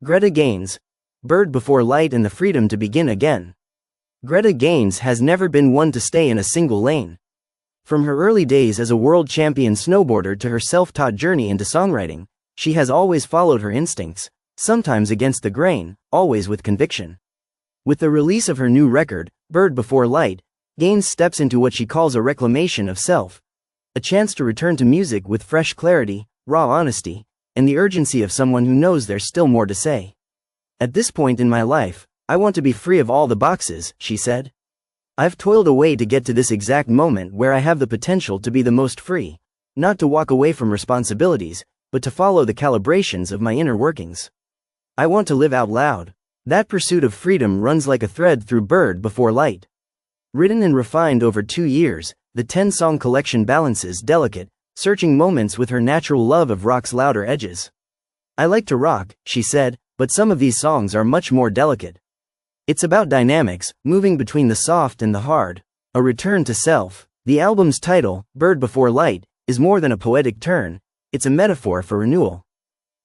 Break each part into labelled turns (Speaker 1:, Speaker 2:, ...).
Speaker 1: Greta Gaines, Bird Before Light and the Freedom to Begin Again. Greta Gaines has never been one to stay in a single lane. From her early days as a world champion snowboarder to her self-taught journey into songwriting, she has always followed her instincts, sometimes against the grain, always with conviction. With the release of her new record, Bird Before Light, Gaines steps into what she calls a reclamation of self, a chance to return to music with fresh clarity, raw honesty, and the urgency of someone who knows there's still more to say. At this point in my life, I want to be free of all the boxes, she said. I've toiled away to get to this exact moment where I have the potential to be the most free, not to walk away from responsibilities, but to follow the calibrations of my inner workings. I want to live out loud. That pursuit of freedom runs like a thread through Bird Before Light. Written and refined over 2 years, the 10-song collection balances delicate, searching moments with her natural love of rock's louder edges. I like to rock, she said, but some of these songs are much more delicate. It's about dynamics, moving between the soft and the hard, a return to self. The album's title, Bird Before Light, is more than a poetic turn, it's a metaphor for renewal.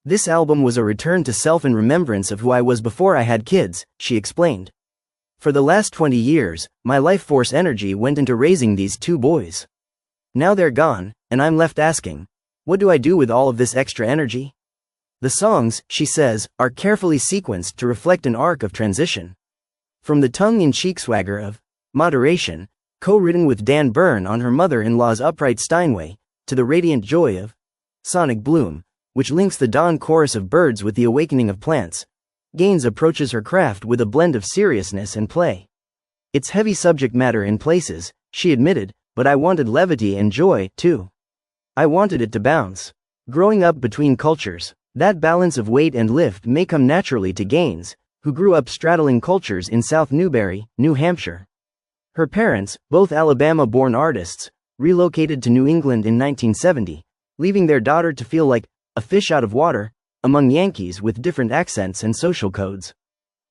Speaker 1: This album was a return to self and remembrance of who I was before I had kids, she explained. For the last 20 years, my life force energy went into raising these 2 boys. Now they're gone, and I'm left asking, what do I do with all of this extra energy? The songs, she says, are carefully sequenced to reflect an arc of transition. From the tongue-in-cheek swagger of Moderation, co-written with Dan Byrne on her mother-in-law's Upright Steinway, to the radiant joy of Sonic Bloom, which links the dawn chorus of birds with the awakening of plants, Gaines approaches her craft with a blend of seriousness and play. It's heavy subject matter in places, she admitted, but I wanted levity and joy, too. I wanted it to bounce. Growing up between cultures, that balance of weight and lift may come naturally to Gaines, who grew up straddling cultures in South Newbury, New Hampshire. Her parents, both Alabama-born artists, relocated to New England in 1970, leaving their daughter to feel like a fish out of water, among Yankees with different accents and social codes.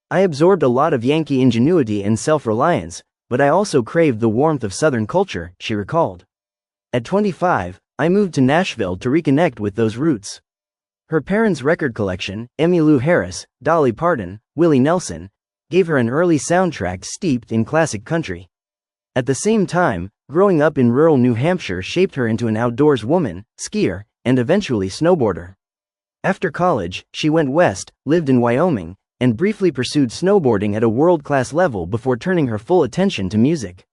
Speaker 1: I absorbed a lot of Yankee ingenuity and self-reliance, but I also craved the warmth of Southern culture, she recalled. At 25, I moved to Nashville to reconnect with those roots. Her parents' record collection, Emmylou Harris, Dolly Parton, Willie Nelson, gave her an early soundtrack steeped in classic country. At the same time, growing up in rural New Hampshire shaped her into an outdoors woman, skier, and eventually snowboarder. After college, she went west, lived in Wyoming, and briefly pursued snowboarding at a world-class level before turning her full attention to music.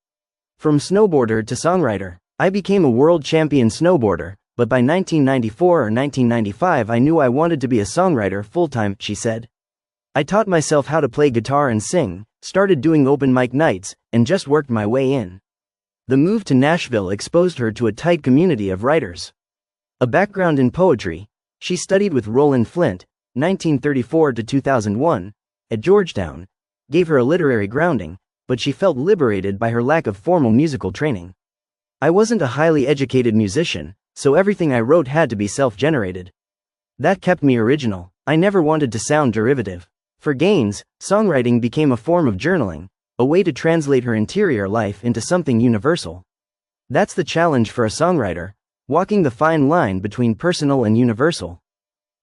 Speaker 1: From snowboarder to songwriter, I became a world champion snowboarder, but by 1994 or 1995 I knew I wanted to be a songwriter full-time, she said. I taught myself how to play guitar and sing, started doing open mic nights, and just worked my way in. The move to Nashville exposed her to a tight community of writers. A background in poetry, she studied with Roland Flint, 1934 to 2001, at Georgetown, gave her a literary grounding, but she felt liberated by her lack of formal musical training. I wasn't a highly educated musician, so everything I wrote had to be self-generated. That kept me original. I never wanted to sound derivative. For Gaines, songwriting became a form of journaling, a way to translate her interior life into something universal. That's the challenge for a songwriter, walking the fine line between personal and universal.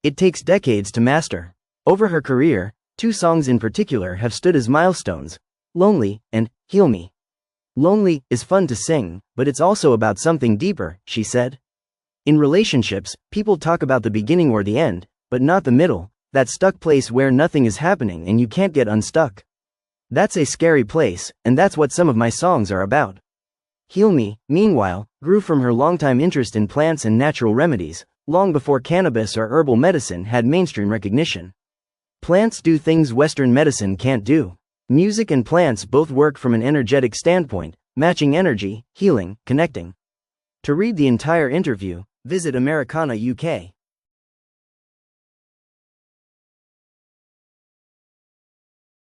Speaker 1: It takes decades to master. Over her career, 2 songs in particular have stood as milestones, Lonely and Heal Me. Lonely is fun to sing, but it's also about something deeper, she said. In relationships, people talk about the beginning or the end, but not the middle, that stuck place where nothing is happening and you can't get unstuck. That's a scary place, and that's what some of my songs are about. Heal Me, meanwhile, grew from her longtime interest in plants and natural remedies, long before cannabis or herbal medicine had mainstream recognition. Plants do things Western medicine can't do. Music and plants both work from an energetic standpoint, matching energy, healing, connecting. To read the entire interview, visit Americana UK.